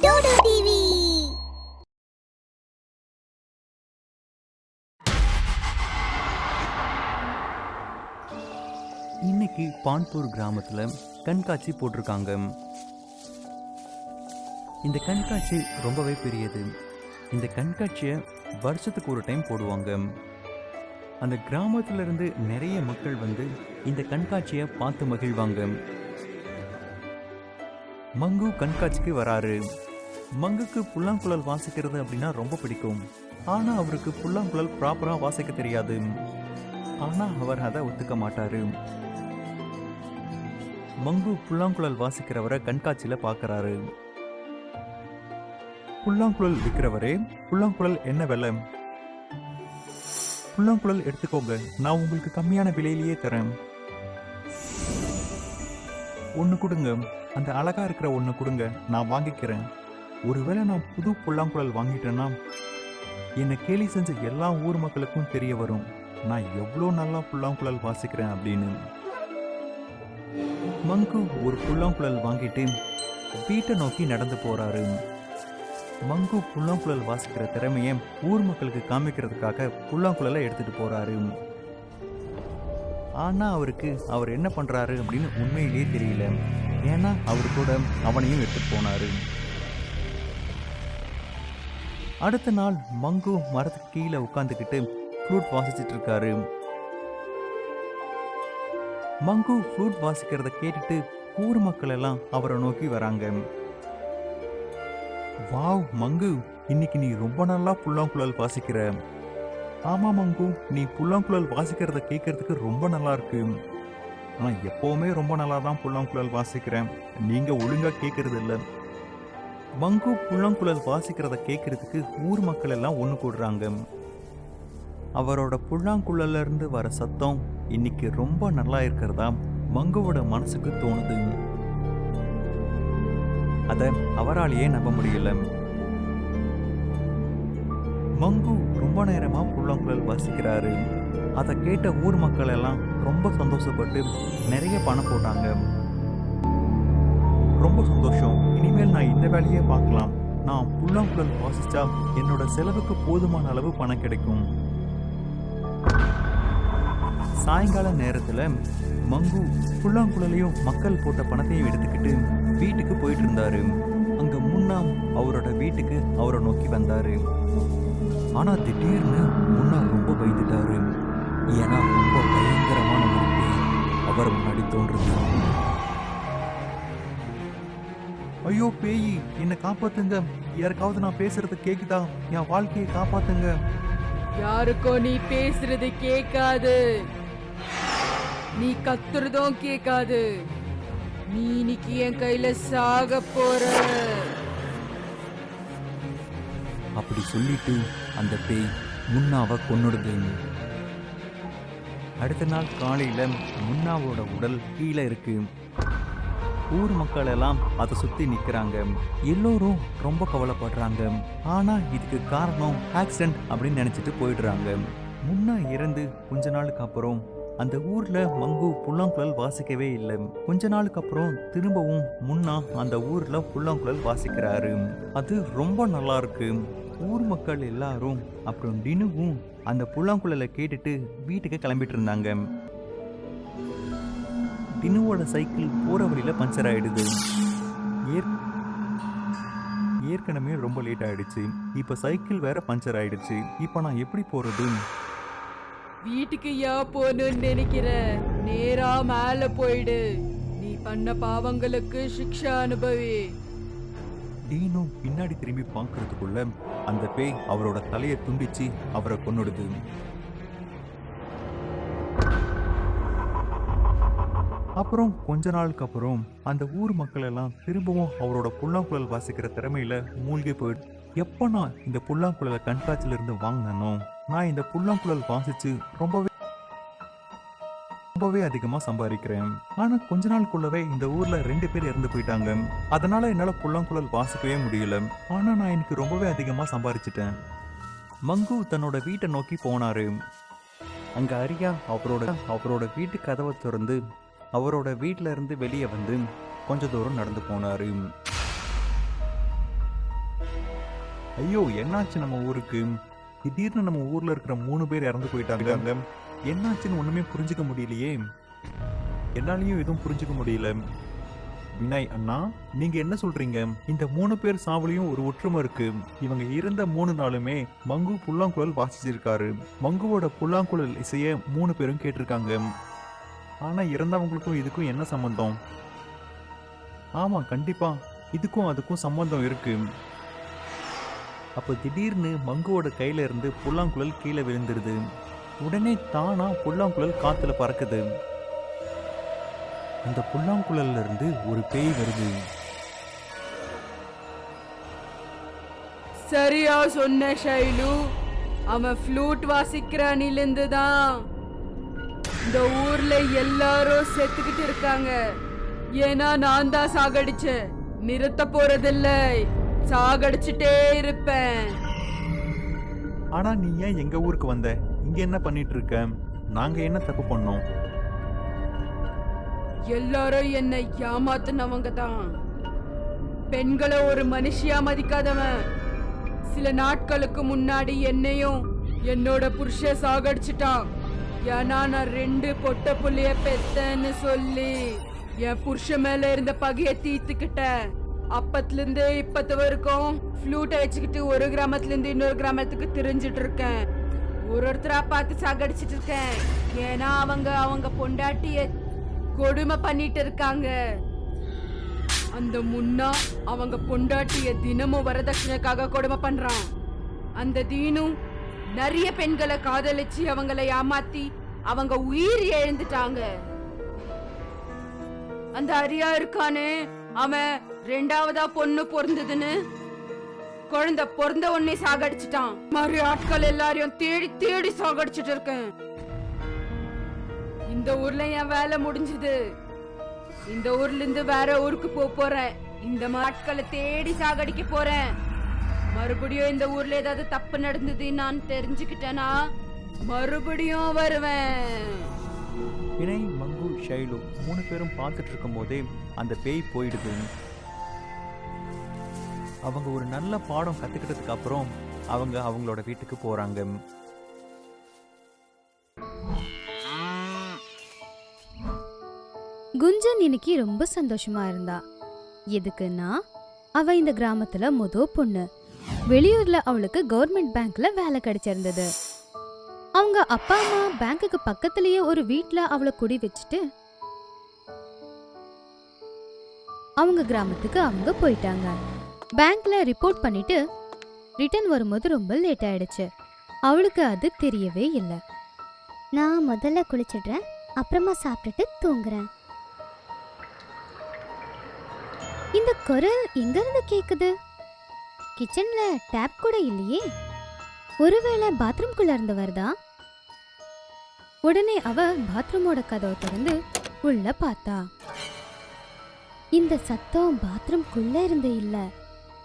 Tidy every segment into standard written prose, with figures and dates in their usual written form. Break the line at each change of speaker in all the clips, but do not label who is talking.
டோடோ TV.
இன்னைக்கு பான்பூர் கிராமத்துல கண்காட்சி போட்டிருக்காங்க. இந்த கண்காட்சி ரொம்பவே பெரியது. இந்த கண்காட்சியை வருஷத்துக்கு ஒரு டைம் போடுவாங்க. அந்த கிராமத்துல இருந்து நிறைய மக்கள் வந்து இந்த கண்காட்சியை பார்த்து மகிழ்வாங்க. மங்கு கண்காட்சிக்கு வராரு. மங்குக்கு புல்லாங்குழல் வாசிக்கிறது அப்படின்னா ரொம்ப பிடிக்கும். ஆனா அவருக்கு புல்லாங்குழல் ப்ராப்பரா வாசிக்க தெரியாது. ஆனா அவர் அதை ஒத்துக்க மாட்டாரு. மங்கு புல்லாங்குழல் வாசிக்கிறவரை கண்காட்சியில பாக்குறாரு. புல்லாங்குழல் விற்கிறவரே, புல்லாங்குழல் என்ன விலை? புல்லாங்குழல் எடுத்துக்கோங்க, நான் உங்களுக்கு கம்மியான விலையிலேயே தரேன். ஒன்னு கொடுங்க, அந்த அழகா இருக்கிற ஒன்னு கொடுங்க, நான் வாங்கிக்கிறேன். ஒருவேளை நான் புது புல்லாங்குழல் வாங்கிட்டேன்னா என்னை கேலி செஞ்ச எல்லா ஊர் மக்களுக்கும் தெரிய வரும் நான் எவ்வளோ நல்லா புல்லாங்குழல் வாசிக்கிறேன் அப்படின்னு. மங்கு ஒரு புல்லாங்குழல் வாங்கிட்டு வீட்டை நோக்கி நடந்து போறாரு. மங்கு புல்லாங்குழல் வாசிக்கிற திறமையை ஊர் மக்களுக்கு காமிக்கிறதுக்காக புல்லாங்குழலை எடுத்துட்டு போறாரு. ஆனா அவருக்கு அவர் என்ன பண்றாரு அப்படின்னு உண்மையிலேயே தெரியல. ஏன்னா அவரு கூட அவனையும் எடுத்துட்டு போனாரு. அடுத்த நாள் மங்கு மரத்துக்கு கீழே உட்காந்துக்கிட்டு ஃப்ளூட் வாசிச்சுட்டு இருக்காரு. மங்கு ஃப்ளூட் வாசிக்கிறத கேட்டுட்டு ஊர் மக்கள் எல்லாம் அவரை நோக்கி வராங்க. வாவ் மங்கு, இன்னைக்கு நீ ரொம்ப நல்லா புல்லாங்குழல் வாசிக்கிற. ஆமா மங்கு, நீ புல்லாங்குழல் வாசிக்கிறத கேட்கறதுக்கு ரொம்ப நல்லா இருக்கு. ஆனா எப்பவுமே ரொம்ப நல்லா தான் புல்லாங்குழல் வாசிக்கிறேன், நீங்க ஒழுங்கா கேட்கறது இல்ல. மங்கு புல்லாங்குழல் வாசிக்கிறத கேட்கறதுக்கு ஊர் மக்கள் எல்லாம் ஒண்ணு கூடுறாங்க. அவரோட புல்லாங்குழல்ல இருந்து வர சத்தம் இன்னைக்கு ரொம்ப நல்லா இருக்கிறதா மங்குவோட மனசுக்கு தோணுது. அத அவராலேயே நம்ப முடியல. மங்கு ரொம்ப நேரமா புல்லாங்குழல் வாசிக்கிறாரு. அதை கேட்ட ஊர் மக்கள் எல்லாம் ரொம்ப சந்தோஷப்பட்டு நிறைய பணம் போட்டாங்க. ரொம்ப சந்தோஷம், இனிமேல் நான் இந்த வேலையே பார்க்கலாம். நான் புல்லாங்குழல் வாசிச்சா என்னோட செலவுக்கு போதுமான அளவு பணம் கிடைக்கும். சாயங்கால நேரத்துல மங்கு புல்லாங்குழலையும் மக்கள் போட்ட பணத்தையும் எடுத்துக்கிட்டு வீட்டுக்கு போயிட்டு இருந்தாரு. அங்க முன்னா அவரோட வீட்டுக்கு அவரை நோக்கி வந்தாரு. ஆனா திடீர்னு முன்னா ரொம்ப பயந்துட்டாரு. ஏன்னா ரொம்ப பயங்கரமான ஒரு பேய் அவர் முன்னாடி தோன்றுது. ஐயோ பேய், என்னை காப்பாத்துங்க, யாருக்காவது நான் பேசுறது கேக்குதா? என் வாழ்க்கையை காப்பாத்துங்க.
யாருக்கோ நீ பேசுறது கேட்காது, நீ கத்துறதும் கேட்காது. நீ இன்னைக்கு என் கையில சாக போற.
அப்படி சொல்லிட்டு அந்த பேய் முன்னாவை கொன்னுடுது. அடுத்த நாள் காலையில முன்னாவோட உடல் கீழே இருக்கு. ஊர் மக்கள் எல்லாம் அதை சுத்தி நிக்கிறாங்க. எல்லோரும் ரொம்ப கவலைப்படுறாங்க. ஆனா இதுக்கு காரணம் ஆக்சிடென்ட் அப்படின்னு நினைச்சிட்டு போயிடுறாங்க. முன்னா இறந்து கொஞ்ச நாளுக்கு அப்புறம் அந்த ஊர்ல மங்கு புல்லாங்குழல் வாசிக்கவே இல்லை. கொஞ்ச நாளுக்கு அப்புறம் திரும்பவும் முன்னா அந்த ஊர்ல புல்லாங்குழல் வாசிக்கிறாரு. அது ரொம்ப நல்லா இருக்கு. ஊர் மக்கள் எல்லாரும் அப்புறம் டினுவும் அந்த புல்லாங்குழலை கேட்டுட்டு வீட்டுக்கு கிளம்பிட்டு இருந்தாங்க. டினுவோட சைக்கிள் போற வழியில பஞ்சர் ஆயிடுது. ஏற்கனவே ரொம்ப லேட் ஆயிடுச்சு, இப்ப சைக்கிள் வேற பஞ்சர் ஆயிடுச்சு. இப்ப நான் எப்படி போறது?
வீட்டுக்கு போகணும்னு நினைக்கிற, நேரா மேல போயிடு. நீ பண்ண பாவங்களுக்கு சிக்ஷா அனுபவி.
டீனு பின்னாடி திரும்பி பார்க்கறதுக்குள்ள அந்த பேய் அவரோட தலையை துண்டிச்சு அவரை கொன்னுடுது. அப்புறம் கொஞ்ச நாளுக்கு அப்புறம் அந்த ஊர் மக்கள் எல்லாம் திரும்பவும் அவரோட புல்லாங்குழல் வாசிக்கிற திறமையில மூழ்கி போயிடு. எப்போ நான் இந்த புல்லாங்குழலை கண்காட்சியில இருந்து வாங்கினோ, நான் இந்த புல்லாங்குழல் வாசிச்சு ரொம்பவே அதிகமா சம்பாதிக்கிறேன். ஆனா கொஞ்ச நாளுக்குள்ளவே இந்த ஊர்ல 2 பேர் இறந்து போயிட்டாங்க. அதனால என்னால புல்லாங்குழல் வாசிக்கவே முடியல. ஆனா நான் எனக்கு ரொம்பவே அதிகமா சம்பாதிச்சிட்டேன். மங்கு தன்னோட வீட்டை நோக்கி போனாரு. அங்க அரியா அவரோட வீட்டு கதவை திறந்து அவரோட வீட்டுல இருந்து வெளியே வந்து கொஞ்ச தூரம் நடந்து போனாரு. ஐயோ, என்னாச்சு நம்ம ஊருக்கு? திடீர்னு நம்ம ஊர்ல இருக்கிற 3 பேர் இறந்து போயிட்டாங்க. என்னாச்சுன்னு ஒண்ணுமே புரிஞ்சுக்க முடியலையே. என்னாலையும் எதுவும் புரிஞ்சுக்க முடியல. வினய் அண்ணா, நீங்க என்ன சொல்றீங்க? இந்த 3 பேர் சாவுலையும் ஒரு ஒற்றுமை இருக்கு. இவங்க இருந்த 3 நாளுமே மங்கு புல்லாங்குழல் வாசிச்சிருக்காரு. மங்குவோட புல்லாங்குழல் இசைய 3 பேரும் கேட்டிருக்காங்க. ஆனா இறந்தவங்களுக்கும் இதுக்கும் என்ன சம்பந்தம்? ஆமா, கண்டிப்பா இதுக்கும் அதுக்கும் சம்பந்தம் இருக்கு. அப்போ திடீர்னு மங்குவோட கையில இருந்து புல்லாங்குழல் கீழே விழுந்துருது. உடனே தானா புல்லாங்குழல் காத்துல பறக்குது. அந்த புல்லாங்குழல்ல இருந்து ஒரு பேய் வருது.
சரியா சொன்ன ஷைலு. அவன் ஃப்ளூட் வாசிக்கிறானிலிருந்து தான் இந்த ஊர்ல எல்லாரும் செத்துக்கிட்டு இருக்காங்க. ஏன்னா நான் தான் சாகடிச்சேன். நிறுத்த போறதில்ல, சாகடிச்சுட்டே இருப்பேன்.
ஆனா நீ ஏன் எங்க ஊருக்கு வந்த? இங்க என்ன பண்ணிட்டு இருக்க? நாங்க என்ன தப்பு பண்ணோம்?
எல்லாரும் என்னை ஏமாத்துனவங்க தான். பெண்களை ஒரு மனுஷியா மதிக்காதவன் சில நாட்களுக்கு முன்னாடி என்னையும் என்னோட புருஷ சாகடிச்சிட்டான். ஏன்னா நான் 2 பொட்ட புள்ளைய பெத்தேன்னு சொல்லி என் புருஷ மேல இருந்த பகைய தீர்த்துக்கிட்டேன். அப்பத்துல இருந்து இப்பத்து வரைக்கும் ஃப்ளூட்டை வச்சுக்கிட்டு ஒரு கிராமத்துல இருந்து இன்னொரு கிராமத்துக்கு திரிஞ்சிட்டு இருக்கேன். ஒருத்தரா பார்த்து சாகடிச்சிட்டு இருக்கேன். ஏன்னா அவங்க பொண்டாட்டிய கொடுமை பண்ணிட்டு இருக்காங்க. அந்த முன்னா அவங்க பொண்டாட்டிய தினமும் வரதட்சணைக்காக கொடுமை பண்றான். அந்த தீனும் நிறைய பெண்களை காதலிச்சு அவங்கள ஏமாத்தி அவங்க உயிர் இழந்துட்டாங்க. அந்த அரியா இருக்கானே, அவன் 2ஆவதா பொண்ணு பிறந்ததுன்னு குழந்தை பிறந்த உடனே சாகடிச்சிட்டான். மாதிரி ஆட்கள் எல்லாரையும் தேடி தேடி சாகடிச்சிட்டு இருக்கேன். இந்த ஊர்ல என் வேலை முடிஞ்சது. இந்த ஊர்ல இருந்து வேற ஊருக்கு போறேன். இந்த ஆட்களை தேடி சாகடிக்க போறேன். மறுபடியும் இந்த ஊர்ல ஏதாவது தப்பு நடந்தது நான் தெரிஞ்சுக்கிட்டேனா மறுபடியும் வருவேன்.
வினய், மங்கு, ஷைலு 3 பேரும் பார்த்துட்டு இருக்கும் போதே அந்த பேய் போயிடுது. அவங்க ஒரு நல்ல பாடம் கத்துக்கிட்டதுக்கு அப்புறம் அவங்களோட வீட்டுக்கு போறாங்க.
குஞ்சன் இன்னைக்கு ரொம்ப சந்தோஷமா இருந்தா. எதுக்குன்னா அவ இந்த கிராமத்துல பொண்ணு. வெளியூர்ல அவளுக்கு கவர்மெண்ட் பேங்க்ல வேலை கிடைச்சிருந்தது. அவங்க அப்பா அம்மா பேங்குக்கு பக்கத்திலேயே ஒரு வீட்ல அவளை குடி வச்சுட்டு அவங்க கிராமத்துக்கு அவங்க போயிட்டாங்க. பேங்க்ல ரிப்போர்ட் பண்ணிட்டு ரிட்டர்ன் வரும்போது ரொம்ப லேட் ஆயிடுச்சு. அவளுக்கு அது தெரியவே இல்லை. நான் முதல்ல குளிச்சிடுறேன், அப்புறமா சாப்பிட்டுட்டு தூங்குறேன். இந்த குரல் எங்க இருந்து கேக்குது? கிச்சன்ல டேப் கூட இல்லையே. ஒருவேளை பாத்ரூம்குள்ள இருந்து வருதா? உடனே அவ பாத்ரூமோட கதவை திறந்து உள்ள பார்த்தா. இந்த சத்தம் பாத்ரூம்குள்ள இருந்து இல்ல,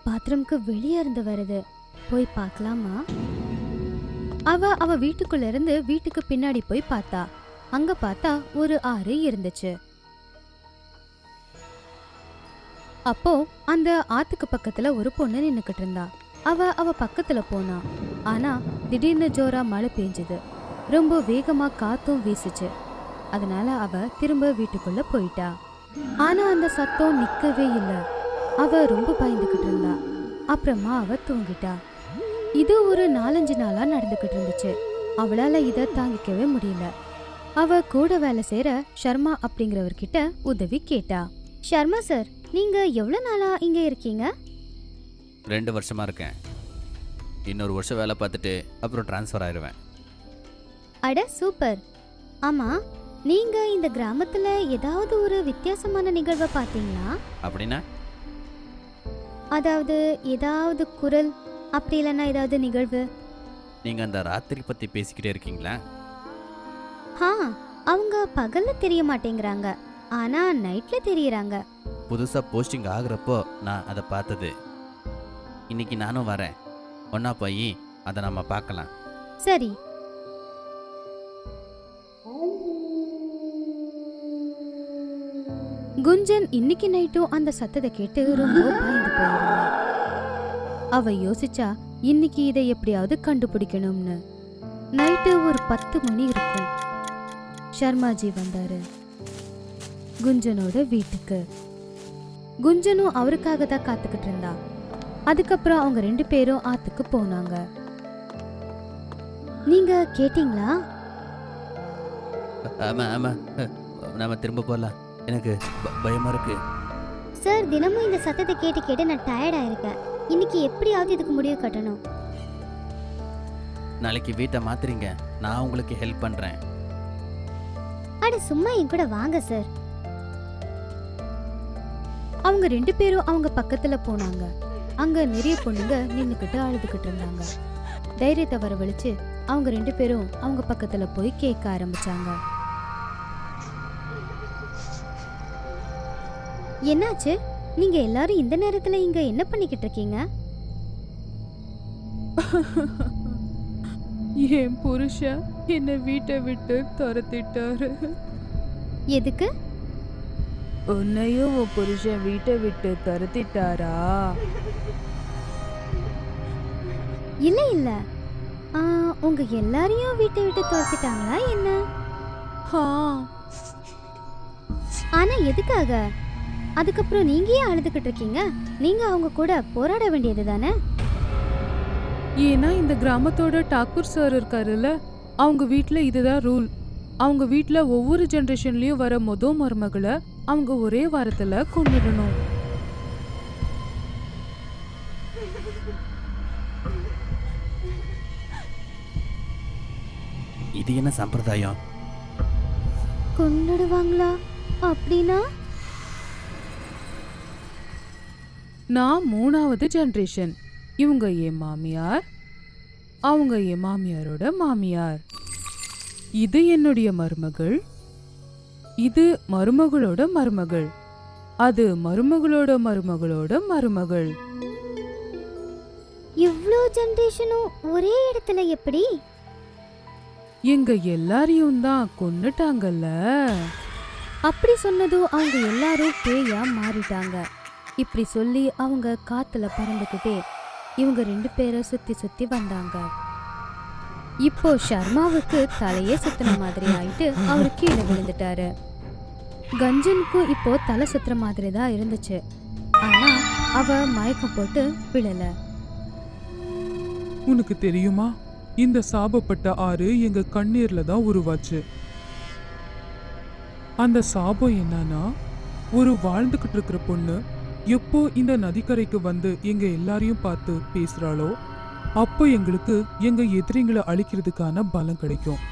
பாத்ரூம்க்கு வெளியே இருந்து வருது. போய் பார்க்கலாமா? அவ வீட்டுக்குள்ள இருந்து வீட்டுக்கு பின்னாடி போய் பார்த்தா. அங்க பார்த்தா ஒரு ஆறு இருந்துச்சு. அப்போ அந்த ஆத்துக்கு பக்கத்துல ஒரு பொண்ணு நின்னுக்கிட்டு இருந்தா. அவ பக்கத்துல போனா. ஆனா திடீர்னு ஜோரா மழை பெஞ்சது. ரொம்ப வேகமா காத்தும் வீசுச்சு. அதனால அவ திரும்ப வீட்டுக்குள்ள போயிட்டா. ஆனா அந்த சத்தம் நிக்கவே இல்லை. அவ ரொம்ப பயந்துகிட்டு இருந்தா. அப்புறமா அவ தூங்கிட்டா. இது ஒரு 4-5 நாளா நடந்துகிட்டு இருந்துச்சு. அவளால இத தாங்கிக்கவே முடியல. அவ கூட வேலை செய்யற ஷர்மா அப்படிங்கிறவர்கிட்ட உதவி கேட்டா. ஷர்மா சார், நீங்க எவ்வளவு நாளா இங்க இருக்கீங்க?
2 வருஷமா இருக்கேன். இன்னொரு வருஷம் வேலை பார்த்துட்டு அப்புறம் ட்ரான்ஸ்ஃபர் ஆயிடுவேன்.
அட சூப்பர். ஆமா, நீங்க இந்த கிராமத்துல ஏதாவது ஒரு வித்தியாசமான நிகழ்வை பார்த்தீங்களா?
அப்படின்னா?
அதாவது ஏதாவது குரல், அப்படி இல்லைன்னா ஏதாவது நிகழ்வு.
நீங்க அந்த ராத்திரி பத்தி பேசிக்கிட்டே இருக்கீங்களா?
அவங்க பகல்ல தெரிய மாட்டேங்கிறாங்க, ஆனா நைட்ல தெரியறாங்க.
புதுசா போஸ்டிங் ஆகுறப்போ நான் அதை பார்த்தது. இன்னைக்கு நானும் வரேன். ஒன்னா போய் அதை நம்ம பார்க்கலாம்.
சரி. குஞ்சன் இன்னைக்கு நைட்டும் அந்த சத்தத்தை கேட்டு ரொம்ப பயந்து போயிருந்தா. அவ யோசிச்சா இன்னைக்கு இதை எப்படியாவது கண்டுபிடிக்கணும்னு. நைட்டு ஒரு 10 மணி இருக்கும். சர்மாஜி வந்தாரு குஞ்சனோட வீட்டுக்கு. குஞ்சனும் அவருக்காக தான் காத்துக்கிட்டு இருந்தா. அதுக்கப்புறம் அவங்க 2 பேரும் ஆத்துக்கு போனாங்க. நீங்க கேட்டீங்களா?
ஆமா ஆமா, நாம திரும்ப போகலாம். எனக்கு பயமா இருக்கு.
சார், தினமும் இந்த சத்தத்தை கேட்டு கேட்டு நான் டயர்டா இருக்கேன். இன்னைக்கு எப்படியாவது இதுக்கு முடிவு கட்டணும்.
நாளைக்கு வீட்டை மாத்துறீங்க, நான் உங்களுக்கு ஹெல்ப் பண்றேன்.
அட சும்மா என் கூட வாங்க சார்.
அவங்க 2 பேரும் அவங்க பக்கத்துல போனாங்க. அங்க நிறைய பொண்ணுங்க நின்னுக்கிட்டு அழுதுகிட்டு இருந்தாங்க. தைரியத்தை வரவழைச்சு அவங்க 2 பேரும் அவங்க பக்கத்துல போய் கேட்க ஆரம்பிச்சாங்க. என்னாச்சு? நீங்க எல்லாரும் இந்த நேரத்துல இங்க என்ன பண்ணிக்கிட்டு இருக்கீங்க?
என் புருஷன் என்னை வீட்டை விட்டு துரத்திட்டாரு.
எதுக்கு?
உன்னையும் உன் புருஷன் வீட்டை விட்டு துரத்திட்டாரா?
இல்ல இல்ல, உங்க எல்லாரையும் வீட்டை விட்டு துரத்திட்டாங்களா என்ன? ஆனா எதுக்காக? அதுக்கப்புறம் நீங்க ஏன் அழுதுகிட்டு இருக்கீங்க? நீங்க அவங்க கூட போராட வேண்டியது தானே?
ஏன்னா இந்த கிராமத்தோட டாக்கூர் சார் இருக்காருல்ல, அவங்க வீட்ல இதுதான் ரூல். அவங்க வீட்ல ஒவ்வொரு ஜெனரேஷன்லயும் வர மருமகளை அவங்க ஒரே வாரத்துல கொண்டுடணும்.
இது என்ன சம்பிரதாயம்?
கொன்னுடுவாங்களா? அப்படின்னா
நான் 3வது ஜெனரேஷன். இவங்க என் மாமியார், அவங்க என் மாமியாரோட மாமியார். இது என்னுடைய மருமகள், இது மருமகளோட மருமகள், அது மருமகளோட மருமகளோட மருமகள்.
இவ்ளோ ஜெனரேஷனும் ஒரே இடத்துல எப்படி?
எங்க எல்லாரையும் தான் கொன்னுட்டாங்கல்ல.
அப்படி சொன்னதும் அவங்க எல்லாரும் பேயா மாறிட்டாங்க. இப்படி சொல்லி அவங்க காத்துல பறந்துகிட்டே இவங்க 2 பேரை சுத்தி சுத்தி வந்தாங்க. இப்போ ஷர்மாவுக்கு தலையே சுத்தின மாதிரி ஆயிட்டு அவரு கீழே விழுந்துட்டாரு. கஞ்சனுக்கும் இப்போ தலை சுத்துற மாதிரி தான் இருந்துச்சு. ஆனா அவ மயக்கம் போட்டு விழல.
உனக்கு தெரியுமா, இந்த சாபப்பட்ட ஆறு எங்க கண்ணீர்ல தான் உருவாச்சு. அந்த சாபம் என்னன்னா, ஒரு வாழ்ந்துகிட்டு இருக்கிற பொண்ணு எப்போ இந்த நதிக்கரைக்கு வந்து எங்க எல்லாரையும் பார்த்து பேசுறாளோ அப்போ எங்களுக்கு எங்க எதிரிங்களை அழிக்கிறதுக்கான பலம் கிடைக்கும்.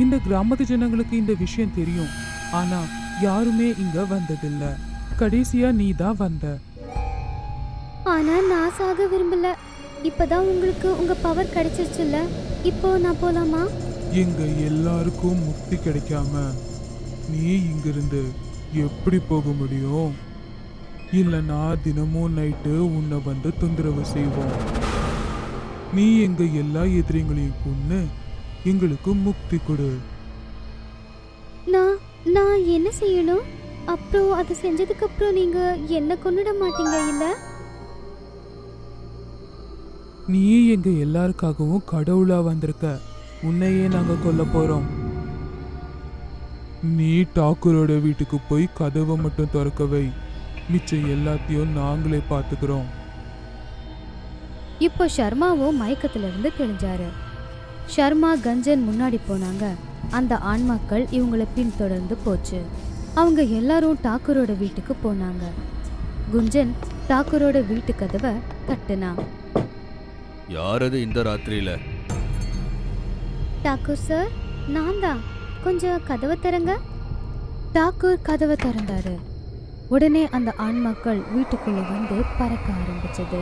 இந்த கிராமத்து ஜனங்களுக்கு இந்த விஷயம் தெரியும், ஆனா யாருமே இங்க வந்ததில்ல. கடைசியா நீ தான் வந்த.
ஆனா நான் சாக விரும்பல. இப்பதான் உங்களுக்கு உங்க பவர் கிடைச்சிருச்சுல்ல, இப்போ நான் போலாமா?
எங்க எல்லாருக்கும் முக்தி கிடைக்காம நீ இங்கிருந்து எப்படி போக முடியும்? இல்லைன்னா தினமும் நைட்டு உன்னை வந்து தொந்தரவு செய்வோம். நீ எங்க எல்லா எதிரிகளையும் கொன்னு எங்களுக்கு முக்தி கொடு.
நான் என்ன செய்யணும்? அப்புறம் அதை செஞ்சதுக்கு அப்புறம் நீங்க என்ன கொன்னுட மாட்டீங்க இல்ல?
நீ எங்க எல்லாருக்காகவும் கடவுளா வந்திருக்க, உன்னையே நாங்க கொல்ல போறோம். நீ டாக்கூரோட வீட்டுக்கு போய் கதவை மட்டும் திறக்க வை, மிச்சம் எல்லாத்தையும் நாங்களே பார்த்துக்கிறோம்.
இப்போ ஷர்மாவும் மயக்கத்துல இருந்து தெளிஞ்சாரு. ஷர்மா கஞ்சன் முன்னாடி போனாங்க. அந்த ஆன்மாக்கள் இவங்களை பின்தொடர்ந்து போச்சு. அவங்க எல்லாரும் டாக்கூரோட வீட்டுக்கு போனாங்க. குஞ்சன் டாக்கூரோட வீட்டு கதவை தட்டுனா.
யாரது இந்த ராத்திரியில?
டாக்கூர் சார், நான் தான். கொஞ்சம் கதவை திறங்க. டாக்கூர் கதவை திறந்தாரு. உடனே அந்த ஆன்மாக்கள் வீட்டுக்குள்ள வந்து பறக்க ஆரம்பிச்சது.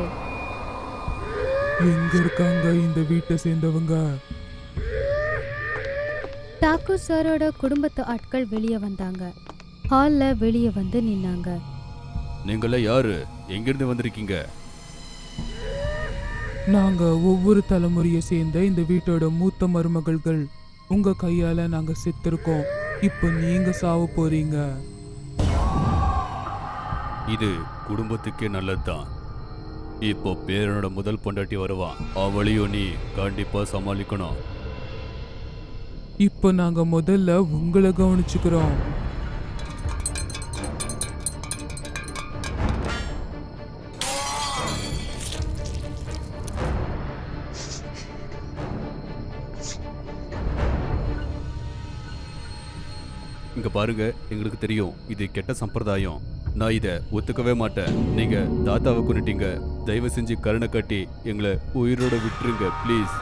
எங்க இருக்காங்க இந்த வீட்டை சேர்ந்தவங்க?
டாக்கூர் சாரோட குடும்பத்து ஆட்கள் வெளியே வந்தாங்க. ஹால்ல வெளியே வந்து நின்னாங்க.
நீங்கள யாரு? எங்கிருந்து வந்திருக்கீங்க?
நாங்க ஒவ்வொரு தலைமுறையை சேர்ந்த இந்த வீட்டோட மூத்த மருமகள்கள். உங்க கையால நாங்க செத்துருக்கோம். இப்போ நீங்க சாவ போறீங்க.
இது குடும்பத்துக்கே நல்லதுதான். இப்போ பேரனோட முதல் பொண்டாட்டி வருவான், அவளையும் நீ கண்டிப்பா சமாளிக்கணும்.
இப்போ நாங்க முதல்ல உங்களை கவனிச்சுக்கிறோம்.
இங்க பாருங்க, எங்களுக்கு தெரியும் இது கெட்ட சம்பிரதாயம். நான் இதை ஒத்துக்கவே மாட்டேன். நீங்க தாத்தாவை கொண்டுட்டீங்க. தயவு செஞ்சு கருணை காட்டி எங்களை உயிரோட விட்டுருங்க ப்ளீஸ்.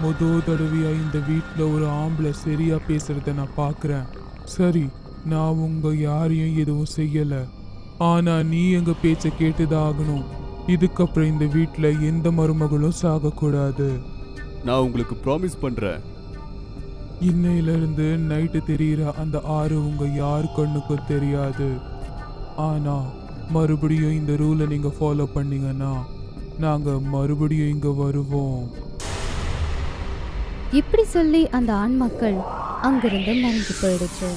முதல் தடவையா இந்த வீட்டில் ஒரு ஆம்பளை சரியா பேசுறத நான் பார்க்குறேன். சரி, நான் உங்க யாரையும் எதுவும் செய்யல. ஆனா நீ எங்க பேச்ச கேட்டுதான் ஆகணும். இதுக்கப்புறம் இந்த வீட்டில் எந்த மருமகளும் சாகக்கூடாது.
நான் உங்களுக்கு ப்ராமிஸ் பண்றேன்.
இன்னையிலிருந்து நைட்டு தெரியுற அந்த ஆறு உங்க யார் கண்ணுக்கும் தெரியாது. ஆனா மறுபடியும் இந்த ரூலை நீங்க ஃபாலோ பண்ணீங்கன்னா நாங்க மறுபடியும் இங்க வருவோம்.
இப்படி சொல்லி அந்த ஆண் மக்கள் அங்கிருந்து மறைஞ்சு போயிடுச்சு.